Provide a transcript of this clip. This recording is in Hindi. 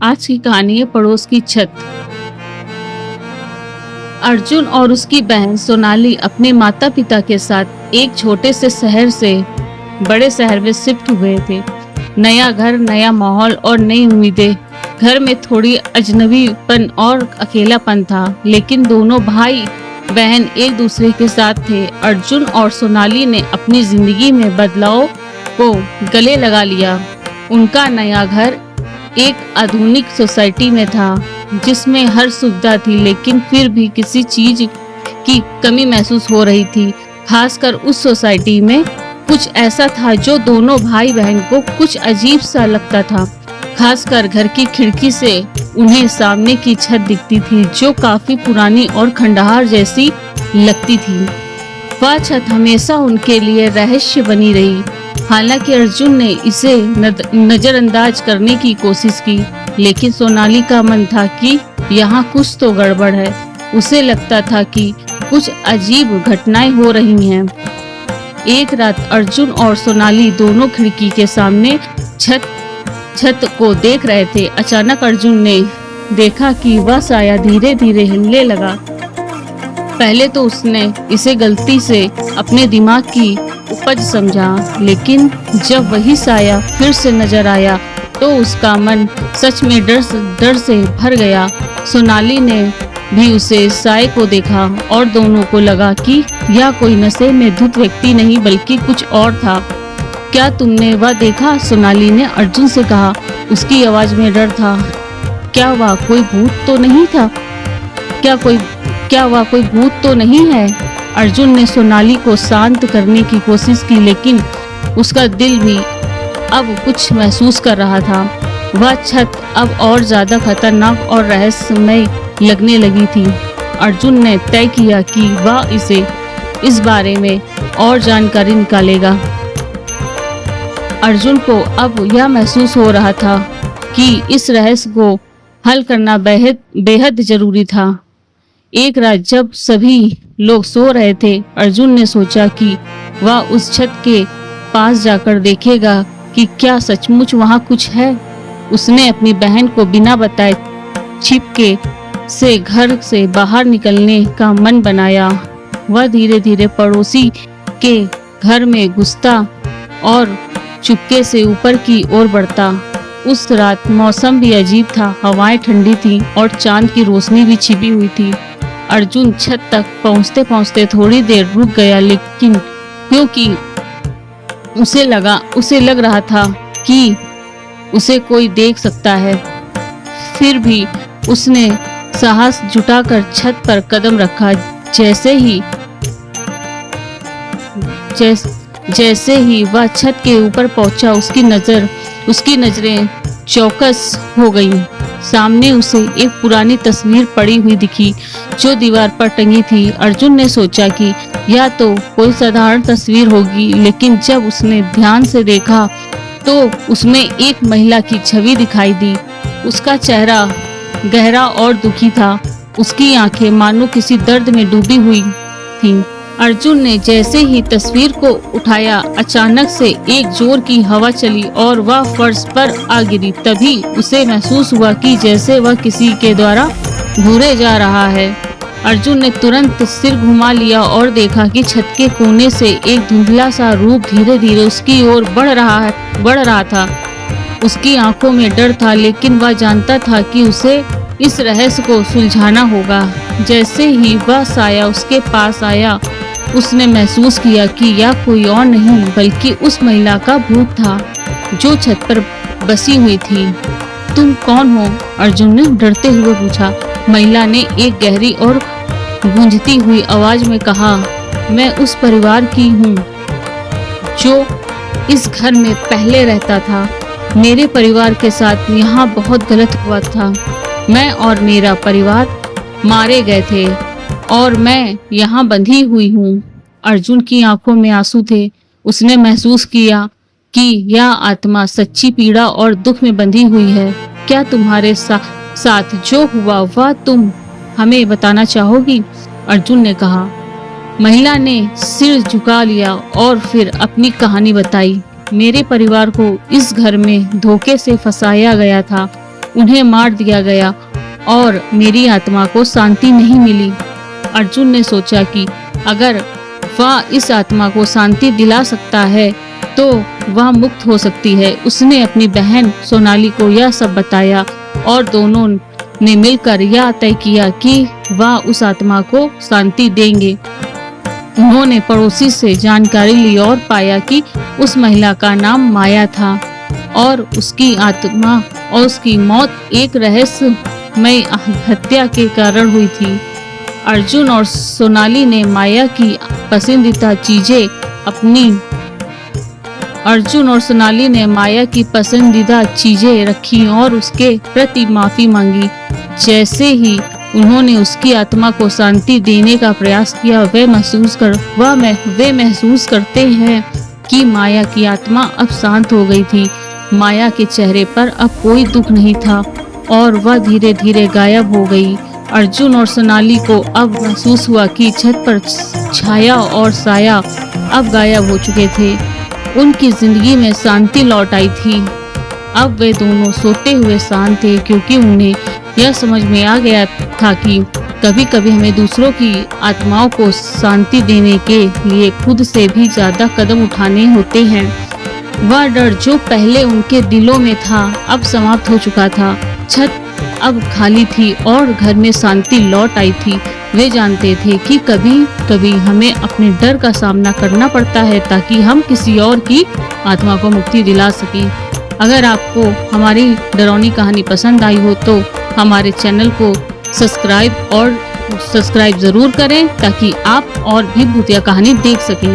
आज की कहानी है पड़ोस की छत। अर्जुन और उसकी बहन सोनाली अपने माता पिता के साथ एक छोटे से शहर से बड़े शहर में शिफ्ट हुए थे। नया घर, नया माहौल और नई उम्मीदें। घर में थोड़ी अजनबीपन और अकेलापन था, लेकिन दोनों भाई बहन एक दूसरे के साथ थे। अर्जुन और सोनाली ने अपनी जिंदगी में बदलाव को गले लगा लिया। उनका नया घर एक आधुनिक सोसाइटी में था, जिसमें हर सुविधा थी, लेकिन फिर भी किसी चीज की कमी महसूस हो रही थी। खासकर उस सोसाइटी में कुछ ऐसा था जो दोनों भाई बहन को कुछ अजीब सा लगता था। खासकर घर की खिड़की से उन्हें सामने की छत दिखती थी, जो काफी पुरानी और खंडहर जैसी लगती थी। वह छत हमेशा उनके लिए रहस्य बनी रही। हालांकि अर्जुन ने इसे नजरअंदाज करने की कोशिश की, लेकिन सोनाली का मन था कि यहाँ कुछ तो गड़बड़ है। उसे लगता था कि कुछ अजीब घटनाएं हो रही हैं। एक रात अर्जुन और सोनाली दोनों खिड़की के सामने छत को देख रहे थे। अचानक अर्जुन ने देखा कि वह साया धीरे धीरे हिलने लगा। पहले तो उसने इसे गलती से अपने दिमाग की उपज समझा, लेकिन जब वही साया फिर से नजर आया तो उसका मन सच में डर से भर गया। सोनाली ने भी उसे साए को देखा और दोनों को लगा कि यह कोई नशे में धुत व्यक्ति नहीं बल्कि कुछ और था। क्या तुमने वह देखा? सोनाली ने अर्जुन से कहा। उसकी आवाज में डर था। क्या वह कोई भूत तो नहीं था? क्या वह कोई भूत तो नहीं है? अर्जुन ने सोनाली को शांत करने की कोशिश की, लेकिन उसका दिल भी अब कुछ महसूस कर रहा था। वह छत अब और ज्यादा खतरनाक और रहस्यमय लगने लगी थी। अर्जुन ने तय किया कि वह इस बारे में और जानकारी निकालेगा। अर्जुन को अब यह महसूस हो रहा था कि इस रहस्य को हल करना बेहद जरूरी था। एक रात जब सभी लोग सो रहे थे, अर्जुन ने सोचा कि वह उस छत के पास जाकर देखेगा कि क्या सचमुच वहाँ कुछ है। उसने अपनी बहन को बिना बताए छिपके से घर से बाहर निकलने का मन बनाया। वह धीरे धीरे पड़ोसी के घर में घुसता और चुपके से ऊपर की ओर बढ़ता। उस रात मौसम भी अजीब था। हवाएं ठंडी थी और चांद की रोशनी भी छिपी हुई थी। अर्जुन छत तक पहुंचते पहुंचते थोड़ी देर रुक गया, लेकिन क्योंकि उसे लग रहा था कि उसे कोई देख सकता है, फिर भी उसने साहस जुटाकर छत पर कदम रखा। जैसे ही वह छत के ऊपर पहुंचा, उसकी नजरें चौकस हो गईं। सामने उसे एक पुरानी तस्वीर पड़ी हुई दिखी जो दीवार पर टंगी थी। अर्जुन ने सोचा कि यह तो कोई साधारण तस्वीर होगी, लेकिन जब उसने ध्यान से देखा तो उसमें एक महिला की छवि दिखाई दी। उसका चेहरा गहरा और दुखी था। उसकी आंखें मानो किसी दर्द में डूबी हुई थीं। अर्जुन ने जैसे ही तस्वीर को उठाया, अचानक से एक जोर की हवा चली और वह फर्श पर आ गिरी। तभी उसे महसूस हुआ कि जैसे वह किसी के द्वारा घूरे जा रहा है। अर्जुन ने तुरंत सिर घुमा लिया और देखा कि छत के कोने से एक धुंधला सा रूप धीरे धीरे उसकी ओर बढ़ रहा था। उसकी आंखों में डर था, लेकिन वह जानता था कि उसे इस रहस्य को सुलझाना होगा। जैसे ही वह साया उसके पास आया, उसने महसूस किया कि यह कोई और नहीं बल्कि उस महिला का भूत था जो छत पर बसी हुई थी। तुम कौन हो? अर्जुन ने डरते हुए पूछा। महिला ने एक गहरी और गूंजती हुई आवाज में कहा, मैं उस परिवार की हूँ जो इस घर में पहले रहता था। मेरे परिवार के साथ यहाँ बहुत गलत हुआ था। मैं और मेरा परिवार मारे गए थे और मैं यहाँ बंधी हुई हूँ। अर्जुन की आंखों में आंसू थे। उसने महसूस किया कि यह आत्मा सच्ची पीड़ा और दुख में बंधी हुई है। क्या तुम्हारे साथ जो हुआ वह तुम हमें बताना चाहोगी? अर्जुन ने कहा। महिला ने सिर झुका लिया और फिर अपनी कहानी बताई। मेरे परिवार को इस घर में धोखे से फंसाया गया था। उन्हें मार दिया गया और मेरी आत्मा को शांति नहीं मिली। अर्जुन ने सोचा कि अगर वह इस आत्मा को शांति दिला सकता है तो वह मुक्त हो सकती है। उसने अपनी बहन सोनाली को यह सब बताया और दोनों ने मिलकर यह तय किया कि वह उस आत्मा को शांति देंगे। उन्होंने पड़ोसी से जानकारी ली और पाया कि उस महिला का नाम माया था और उसकी आत्मा और उसकी मौत एक रहस्यमय हत्या के कारण हुई थी। अर्जुन और सोनाली ने माया की पसंदीदा चीजें रखी और उसके प्रति माफी मांगी। जैसे ही उन्होंने उसकी आत्मा को शांति देने का प्रयास किया, वे महसूस करते हैं कि माया की आत्मा अब शांत हो गई थी। माया के चेहरे पर अब कोई दुख नहीं था और वह धीरे धीरे गायब हो गई। अर्जुन और सोनाली को अब महसूस हुआ कि छत पर छाया और साया अब गायब हो चुके थे। उनकी जिंदगी में शांति लौट आई थी। अब वे दोनों सोते हुए शांत थे, क्योंकि उन्हें यह समझ में आ गया था कि कभी कभी हमें दूसरों की आत्माओं को शांति देने के लिए खुद से भी ज्यादा कदम उठाने होते हैं। वह डर जो पहले उनके दिलों में था अब समाप्त हो चुका था। छत अब खाली थी और घर में शांति लौट आई थी। वे जानते थे कि कभी कभी हमें अपने डर का सामना करना पड़ता है ताकि हम किसी और की आत्मा को मुक्ति दिला सकें। अगर आपको हमारी डरावनी कहानी पसंद आई हो तो हमारे चैनल को सब्सक्राइब जरूर करें ताकि आप और भी भूतिया कहानी देख सकें।